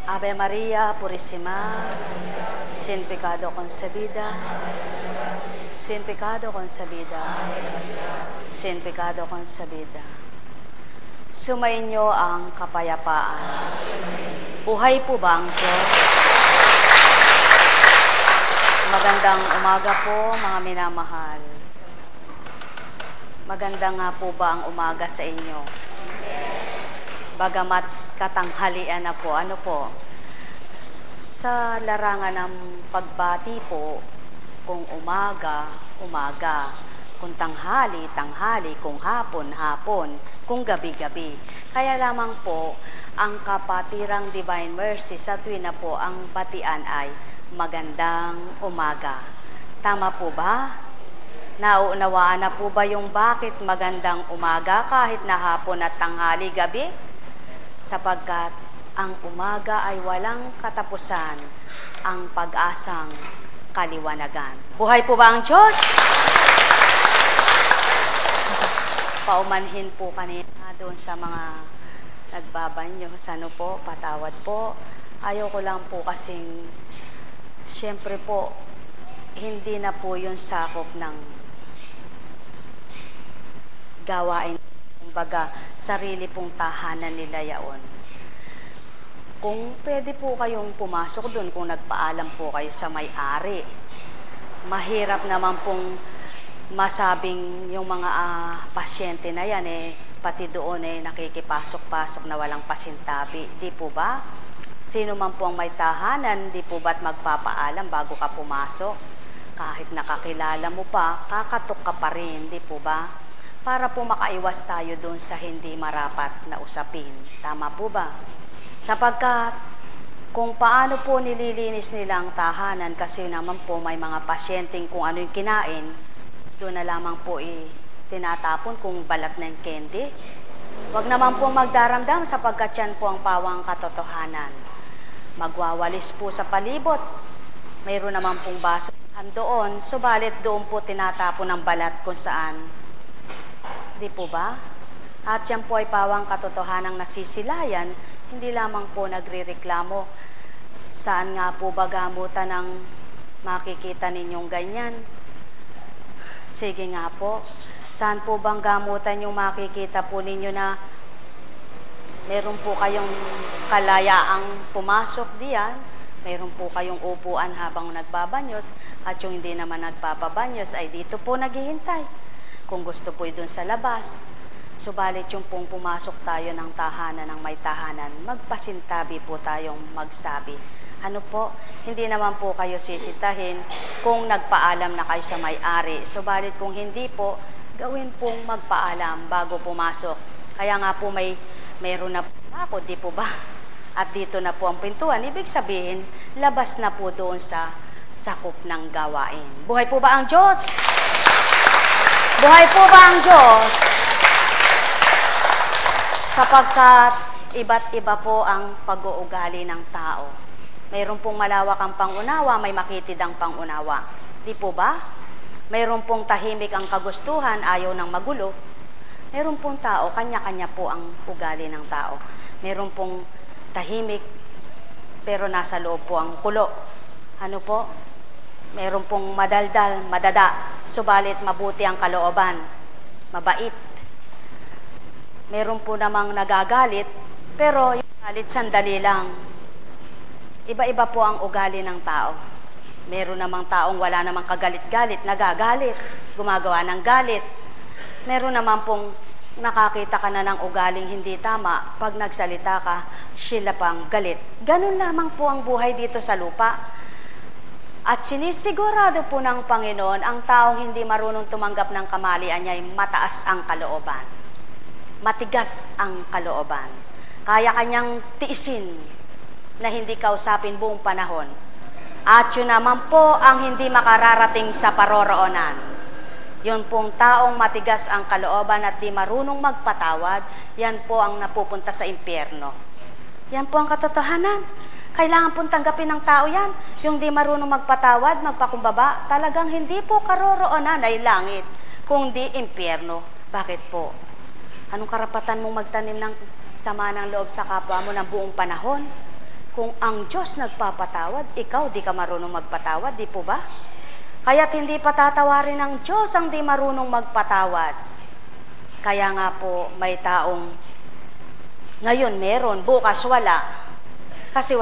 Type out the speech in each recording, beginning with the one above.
Ave Maria Purísima, sin pecado concebida, sin pecado concebida, sin pecado concebida. Sumainyo ang kapayapaan. Buhay po ba ang Diyos? Magandang umaga po, mga minamahal. Maganda nga po ba ang umaga sa inyo? Bagamat katanghalian na po, ano po? Sa larangan ng pagbati po, kung umaga, umaga. Kung tanghali, tanghali. Kung hapon, hapon. Kung gabi, gabi. Kaya lamang po, ang kapatirang Divine Mercy sa tuwin na po ang batian ay magandang umaga. Tama po ba? Nauunawaan na po ba yung bakit magandang umaga kahit na hapon at tanghali, gabi? Sapagkat ang umaga ay walang katapusan, ang pag-asang kaliwanagan. Buhay po ba ang Diyos? Paumanhin po kanina doon sa mga nagbabanyo. Ano po, patawad po. Ayoko lang po kasing, siyempre po, hindi na po yung sakop ng gawain. Kumbaga, sarili pong tahanan nila yaon. Kung pwede po kayong pumasok doon, kung nagpaalam po kayo sa may-ari, mahirap naman pong masabing yung mga pasyente na yan, pati doon nakikipasok-pasok na walang pasintabi. Di po ba? Sino man po ang may tahanan, di po ba't magpapaalam bago ka pumasok? Kahit nakakilala mo pa, kakatok ka pa rin, di po ba? Para po makaiwas tayo doon sa hindi marapat na usapin. Tama po ba? Sapagkat kung paano po nililinis nilang tahanan, kasi naman po may mga pasyenteng kung ano yung kinain, doon na lamang po tinatapon kung balat na yung candy. Huwag naman po magdaramdam sapagkat yan po ang pawang katotohanan. Magwawalis po sa palibot. Mayroon naman pong baso doon, subalit doon po tinatapon ang balat kung saan. Di po ba? At yan po ay pawang katotohanang nasisilayan, hindi lamang po nagrereklamo. Saan nga po ba gamutan ng makikita ninyong ganyan? Sige nga po. Saan po bang gamutan yung makikita po ninyo na meron po kayong kalayaang pumasok diyan, meron po kayong upuan habang nagbabanyos, at yung hindi naman nagpapabanyos ay dito po naghihintay. Kung gusto po doon sa labas. Subalit yung pong pumasok tayo ng tahanan, ng may tahanan, magpasintabi po tayong magsabi. Ano po? Hindi naman po kayo sisitahin kung nagpaalam na kayo sa may-ari. Subalit kung hindi po, gawin pong magpaalam bago pumasok. Kaya nga po mayroon na po ako, di po ba? At dito na po ang pintuan. Ibig sabihin, labas na po doon sa sakop ng gawain. Buhay po ba ang Diyos? Buhay po ba ang Diyos? Sapagkat iba't iba po ang pag-uugali ng tao. Mayroon pong malawak ang pangunawa, may makitid ang pangunawa. Di po ba? Mayroon pong tahimik ang kagustuhan, ayaw ng magulo. Mayroon pong tao, kanya-kanya po ang ugali ng tao. Mayroon pong tahimik, pero nasa loob po ang kulo. Ano po? Mayroon pong madaldal, madada, subalit mabuti ang kalooban, mabait. Mayroon po namang nagagalit, pero yung galit sandali lang. Iba-iba po ang ugali ng tao. Mayroon namang taong wala namang kagalit-galit, nagagalit, gumagawa ng galit. Mayroon naman pong nakakita ka na ng ugaling hindi tama, pag nagsalita ka, sila pang galit. Ganun lamang po ang buhay dito sa lupa. At sinisigurado po ng Panginoon, ang taong hindi marunong tumanggap ng kamalian niya ay mataas ang kalooban. Matigas ang kalooban. Kaya kanyang tiisin na hindi kausapin buong panahon. At yun naman po ang hindi makararating sa paroroonan. Yun pong taong matigas ang kalooban at di marunong magpatawad, yan po ang napupunta sa impyerno. Yan po ang katotohanan. Kailangan pong tanggapin ng tao yan. Yung di marunong magpatawad, magpakumbaba, talagang hindi po karoroonan ay langit, kundi impyerno. Bakit po? Anong karapatan mong magtanim ng sama ng loob sa kapwa mo ng buong panahon? Kung ang Diyos nagpapatawad, ikaw di ka marunong magpatawad, di po ba? Kaya't hindi patatawarin ng Diyos ang di marunong magpatawad. Kaya nga po may taong ngayon meron, bukas wala. Kasi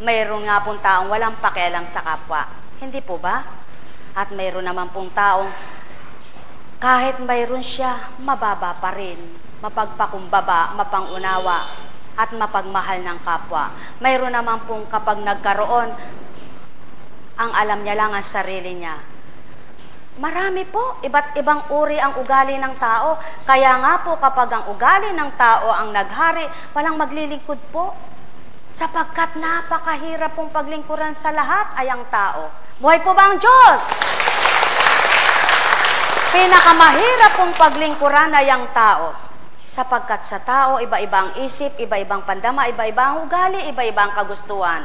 mayroon nga pong taong walang pakialam sa kapwa. Hindi po ba? At mayroon naman pong taong kahit mayroon siya, mababa pa rin, mapagpakumbaba, mapangunawa, at mapagmahal ng kapwa. Mayroon naman pong kapag nagkaroon, ang alam niya lang ang sarili niya. Marami po, iba't ibang uri ang ugali ng tao. Kaya nga po kapag ang ugali ng tao ang naghari, walang maglilingkod po. Sapagkat napakahirap pong paglingkuran sa lahat ay ang tao. Buhay po ba ang Diyos? Pinakamahirap pong paglingkuran ay ang tao. Sapagkat sa tao, iba-ibang isip, iba-ibang pandama, iba-ibang ugali, iba-ibang kagustuhan.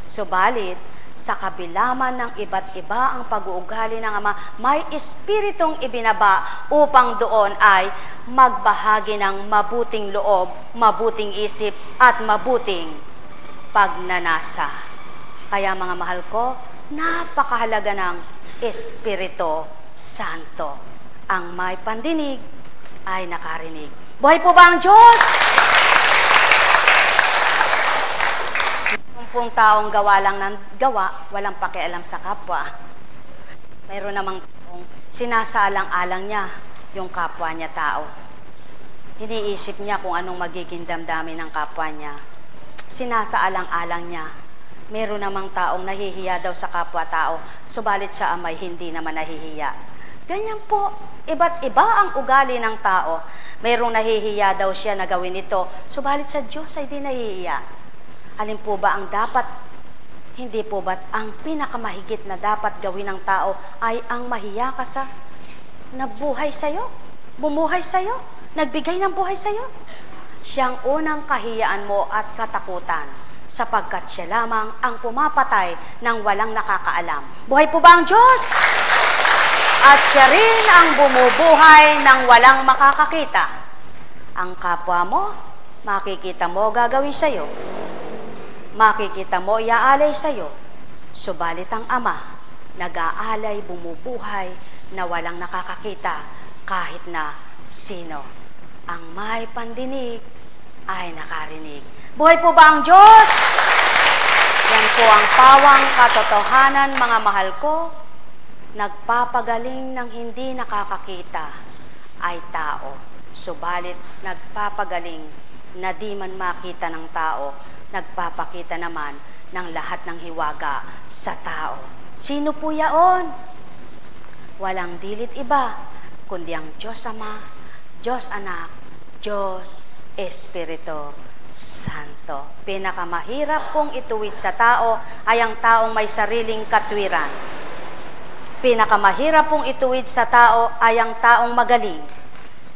Subalit, sa kabila man ng iba't iba ang pag-uugali ng Ama, may espiritong ibinaba upang doon ay magbahagi ng mabuting loob, mabuting isip, at mabuting pagnanasa. Kaya mga mahal ko, napakahalaga ng Espiritu Santo. Ang may pandinig ay nakarinig. Buhay po ba ang Diyos? Yung pong taong gawa lang ng gawa, walang pakialam sa kapwa. Mayroon namang taong sinasaalang-alang niya yung kapwa niya tao. Iniisip niya kung anong magiging damdamin ng kapwa niya. Sinasaalang-alang niya. Mayroon namang taong nahihiya daw sa kapwa-tao, subalit sa Amay hindi naman nahihiya. Ganyan po, iba't iba ang ugali ng tao. Mayroong nahihiya daw siya na gawin ito, subalit sa Diyos ay di nahihiya. Alin po ba ang dapat? Hindi po ba't ang pinakamahigit na dapat gawin ng tao ay ang mahiya ka sa nabuhay sa'yo, bumuhay sa'yo, nagbigay ng buhay sa'yo? Siyang unang kahiyaan mo at katakutan, sapagkat siya lamang ang pumapatay ng walang nakakaalam. Buhay po ba ang Diyos? At siya rin ang bumubuhay ng walang makakakita. Ang kapwa mo, makikita mo gagawin sa'yo. Makikita mo iaalay sa'yo. Subalit ang Ama, nag-aalay, bumubuhay na walang nakakakita kahit na sino. Ang may pandinig ay nakarinig. Buhay po ba ang Diyos? Yan po ang pawang katotohanan, mga mahal ko. Nagpapagaling ng hindi nakakakita ay tao. Subalit nagpapagaling na di man makita ng tao, nagpapakita naman ng lahat ng hiwaga sa tao. Sino po yaon? Walang dilit iba, kundi ang Diyos Ama, Diyos Anak, Diyos Espiritu Santo. Pinakamahirap pong ituwid sa tao ay ang taong may sariling katwiran. Pinakamahirap pong ituwid sa tao ay ang taong magaling.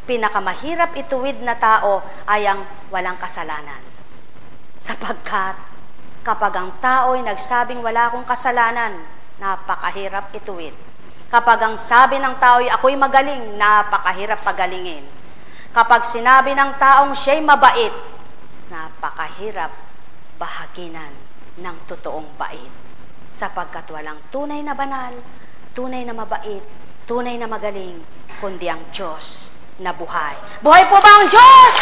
Pinakamahirap ituwid na tao ay ang walang kasalanan. Sapagkat kapag ang tao ay nagsabing wala akong kasalanan, napakahirap ituwid. Kapag ang sabi ng tao ay ako'y magaling, napakahirap pagalingin. Kapag sinabi ng taong siya'y mabait, napakahirap bahaginan ng totoong bait. Sapagkat walang tunay na banal, tunay na mabait, tunay na magaling, kundi ang Diyos na buhay. Buhay po ba ang Diyos?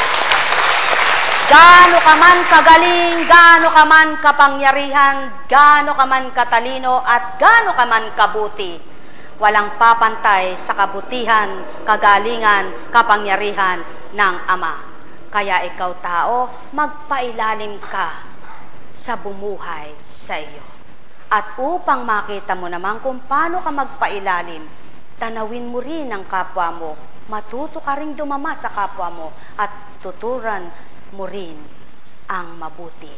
Gaano ka man kagaling, gaano ka man kapangyarihan, gaano ka man katalino, at gaano ka man kabuti, walang papantay sa kabutihan, kagalingan, kapangyarihan ng Ama. Kaya ikaw tao, magpailalim ka sa bumuhay sa iyo. At upang makita mo naman kung paano ka magpailalim, tanawin mo rin ang kapwa mo, matuto ka rin dumama sa kapwa mo, at tuturan mo rin ang mabuti.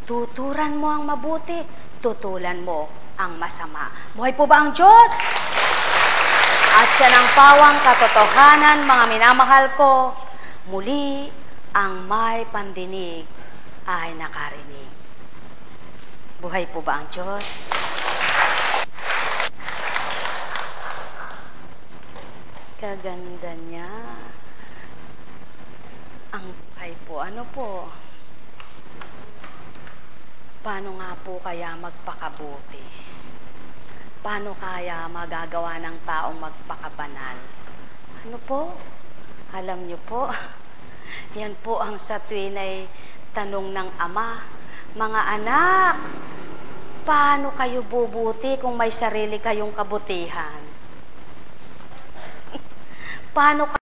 Tuturan mo ang mabuti, tutulan mo ang masama. Buhay po ba ang Diyos? At yan ang pawang katotohanan, mga minamahal ko, muli ang may pandinig ay nakarinig. Buhay po ba ang Diyos? Kaganda niya. Ang buhay po, ano po? Paano nga po kaya magpakabuti? Paano kaya magagawa ng taong magpakabanal? Ano po? Alam niyo po, yan po ang sa tuwin ay tanong ng Ama. Mga anak, paano kayo bubuti kung may sarili kayong kabutihan? Paano